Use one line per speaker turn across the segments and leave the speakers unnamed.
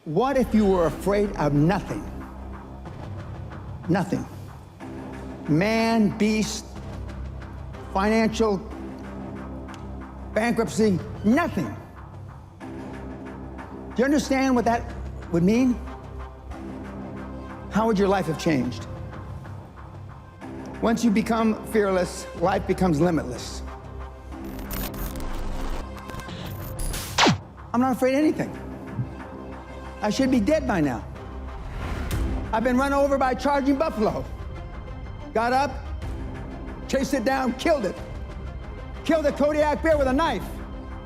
What if you were afraid of nothing? Nothing. Man, beast, financial, bankruptcy, nothing. Do you understand what that would mean? How would your life have changed? Once you become fearless, life becomes limitless. I'm not afraid of anything. I should be dead by now. I've been run over by a charging buffalo. Got up, chased it down, killed it. Killed a Kodiak bear with a knife.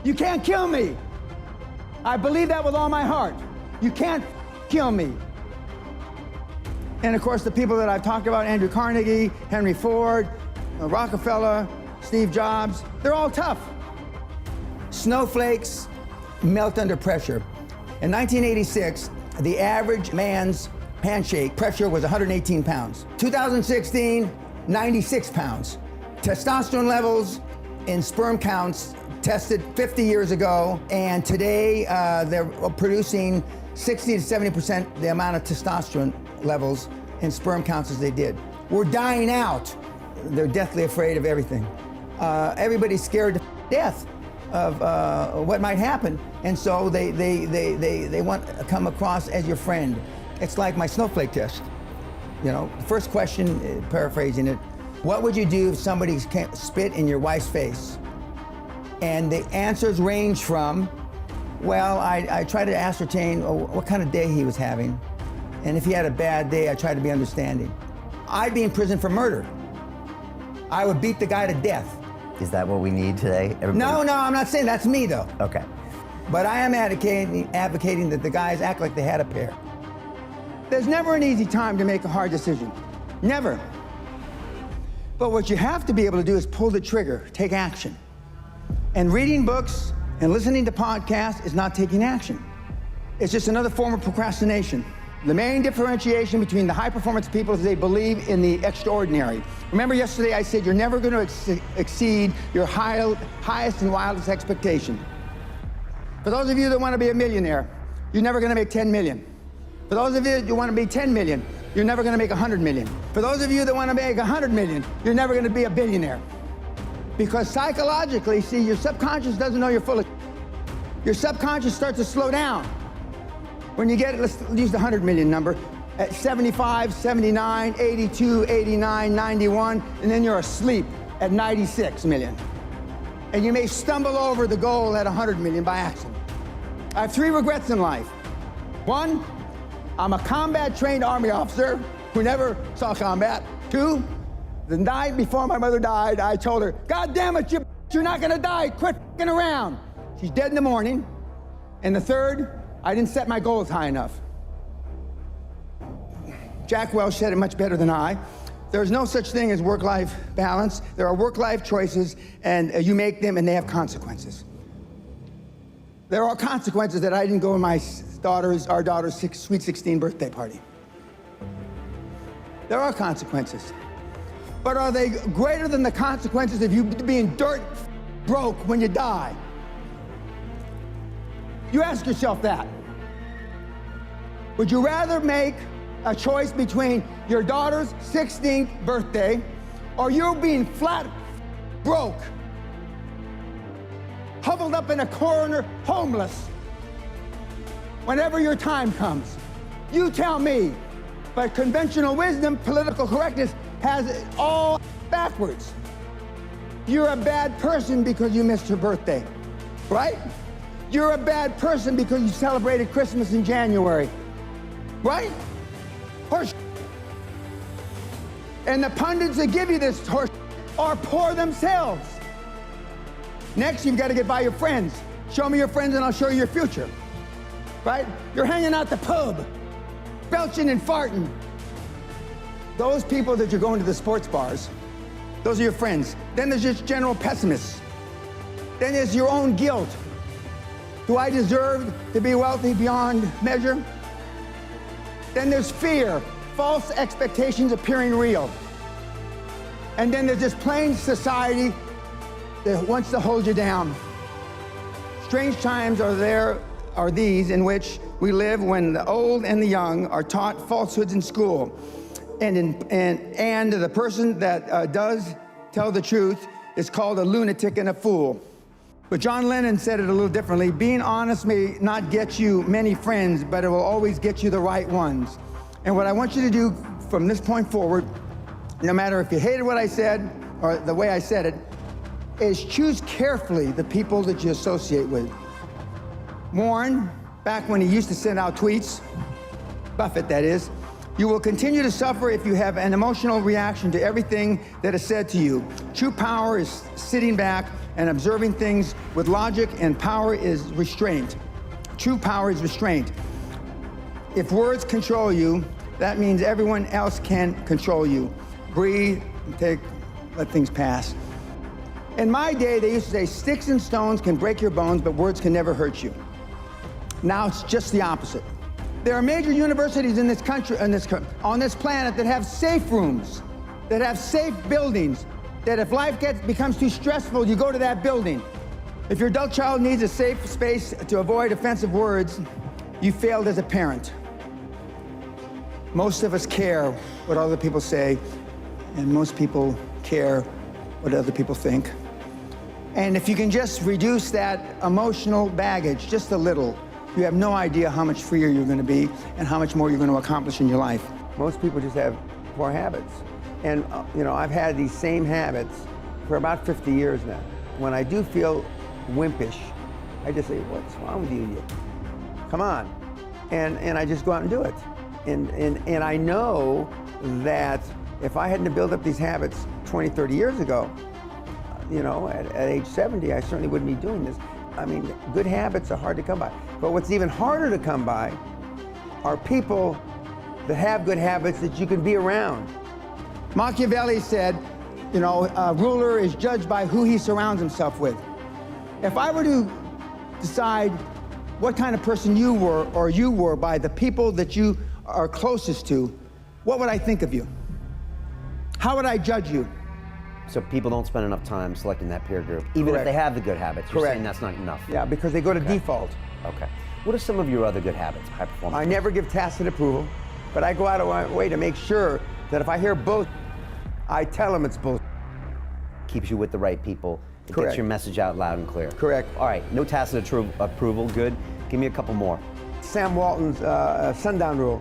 You can't kill me. I believe that with all my heart. You can't kill me. And of course, the people that I've talked about, Andrew Carnegie, Henry Ford, Rockefeller, Steve Jobs, they're all tough. Snowflakes melt under pressure. In 1986, the average man's handshake pressure was 118 pounds. 2016, 96 pounds. Testosterone levels in sperm counts tested 50 years ago, and today they're producing 60 to 70% the amount of testosterone levels in sperm counts as they did. We're dying out. They're deathly afraid of everything. Everybody's scared to death of what might happen, and so they want to come across as your friend. It's like my snowflake test. You know, the first question, paraphrasing it, what would you do if somebody spit in your wife's face? And the answers range from, well, I try to ascertain what kind of day he was having. And if he had a bad day, I try to be understanding. I'd be in prison for murder. I would beat the guy to death.
Is that what we need today? Everybody?
No, I'm not saying that's me though.
Okay.
But I am advocating that the guys act like they had a pair. There's never an easy time to make a hard decision. Never. But what you have to be able to do is pull the trigger, take action. And reading books and listening to podcasts is not taking action. It's just another form of procrastination. The main differentiation between the high-performance people is they believe in the extraordinary. Remember yesterday I said you're never going to exceed your highest and wildest expectation. For those of you that want to be a millionaire, you're never going to make 10 million. For those of you that want to be 10 million, you're never going to make 100 million. For those of you that want to make 100 million, you're never going to be a billionaire. Because psychologically, see, your subconscious doesn't know you're full of. Your subconscious starts to slow down. When you get, let's use the 100 million number, at 75, 79, 82, 89, 91, and then you're asleep at 96 million. And you may stumble over the goal at 100 million by accident. I have 3 regrets in life. 1, I'm a combat-trained Army officer who never saw combat. 2, the night before my mother died, I told her, God damn it, you're not gonna die, quit f***ing around. She's dead in the morning. And the 3rd, I didn't set my goals high enough. Jack Welch said it much better than I. There's no such thing as work-life balance. There are work-life choices, and you make them, and they have consequences. There are consequences that I didn't go to our daughter's sweet 16 birthday party. There are consequences. But are they greater than the consequences of you being dirt broke when you die? You ask yourself that. Would you rather make a choice between your daughter's 16th birthday or you being flat broke, huddled up in a corner, homeless, whenever your time comes? You tell me. But conventional wisdom, political correctness, has it all backwards. You're a bad person because you missed her birthday, right? You're a bad person because you celebrated Christmas in January, right? Horse. And the pundits that give you this horse are poor themselves. Next, you've got to get by your friends. Show me your friends and I'll show you your future, right? You're hanging out the pub, belching and farting. Those people that you're going to the sports bars, those are your friends. Then there's just general pessimists. Then there's your own guilt. Do I deserve to be wealthy beyond measure? Then there's fear, false expectations appearing real. And then there's this plain society that wants to hold you down. Strange times are these in which we live when the old and the young are taught falsehoods in school. And the person that does tell the truth is called a lunatic and a fool. But John Lennon said it a little differently. Being honest may not get you many friends, but it will always get you the right ones. And what I want you to do from this point forward, no matter if you hated what I said or the way I said it, is choose carefully the people that you associate with. Warren, back when he used to send out tweets, Buffett that is, you will continue to suffer if you have an emotional reaction to everything that is said to you. True power is sitting back and observing things with logic, and power is restraint. True power is restraint. If words control you, that means everyone else can control you. Breathe, let things pass. In my day, they used to say, sticks and stones can break your bones, but words can never hurt you. Now it's just the opposite. There are major universities in this country, on this planet, that have safe rooms, that have safe buildings, that if life becomes too stressful, you go to that building. If your adult child needs a safe space to avoid offensive words, you failed as a parent. Most of us care what other people say, and most people care what other people think. And if you can just reduce that emotional baggage just a little, you have no idea how much freer you're going to be and how much more you're going to accomplish in your life. Most people just have poor habits. And, I've had these same habits for about 50 years now. When I do feel wimpish, I just say, what's wrong with you? Come on. And I just go out and do it. And I know that if I hadn't built up these habits 20, 30 years ago, at age 70, I certainly wouldn't be doing this. I mean, good habits are hard to come by. But what's even harder to come by are people that have good habits that you can be around. Machiavelli said, a ruler is judged by who he surrounds himself with. If I were to decide what kind of person you were by the people that you are closest to, what would I think of you? How would I judge you?
So people don't spend enough time selecting that peer group, even if they have the good habits. You're saying that's not enough.
Yeah, because they go to default.
Okay. What are some of your other good habits, high performance?
I never give tacit approval, but I go out of my way to make sure that if I hear bull, I tell them it's bull.
Keeps you with the right people. It
Correct.
gets your message out loud and clear.
Correct.
All right, no tacit approval, good. Give me a couple more.
Sam Walton's sundown rule.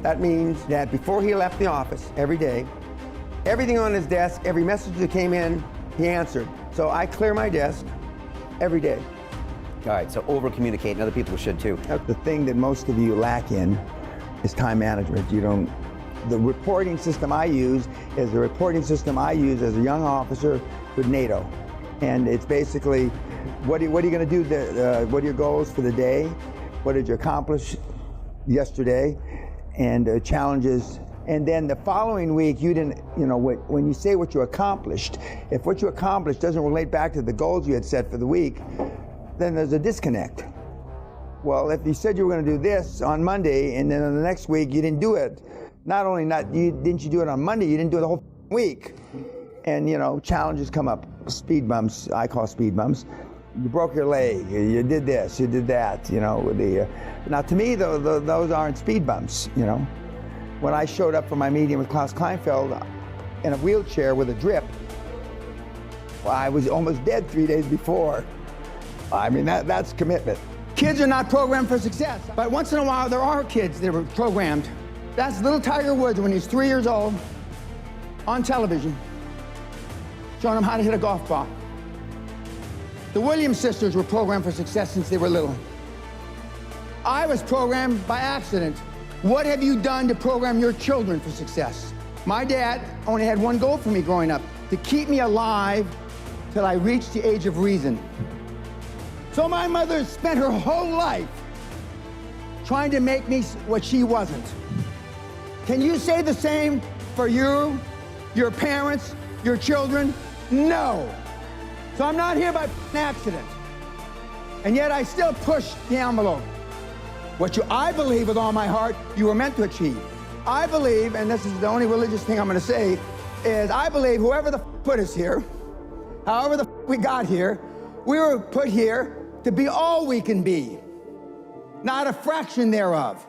That means that before he left the office every day, everything on his desk, every message that came in, he answered. So I clear my desk every day.
All right, so over-communicate, and other people should too.
The thing that most of you lack in is time management. The reporting system I use is the reporting system I use as a young officer with NATO. And it's basically, what are you going to do? What are your goals for the day? What did you accomplish yesterday? And challenges. And then the following week, you didn't, when you say what you accomplished, if what you accomplished doesn't relate back to the goals you had set for the week, then there's a disconnect. Well, if you said you were going to do this on Monday, and then on the next week you didn't do it, didn't you do it on Monday, you didn't do it the whole week. And, challenges come up, speed bumps, I call speed bumps. You broke your leg, you did this, you did that, now to me, those aren't speed bumps, When I showed up for my meeting with Klaus Kleinfeld in a wheelchair with a drip, well, I was almost dead 3 days before. I mean, that's commitment. Kids are not programmed for success, but once in a while there are kids that are programmed. That's little Tiger Woods when he's 3 years old on television, showing him how to hit a golf ball. The Williams sisters were programmed for success since they were little. I was programmed by accident. What have you done to program your children for success? My dad only had one goal for me growing up, to keep me alive till I reached the age of reason. So my mother spent her whole life trying to make me what she wasn't. Can you say the same for you, your parents, your children? No. So I'm not here by accident. And yet I still push the envelope. I believe with all my heart, you were meant to achieve. I believe, and this is the only religious thing I'm going to say, is I believe whoever the put us here, however the we got here, we were put here to be all we can be. not a fraction thereof.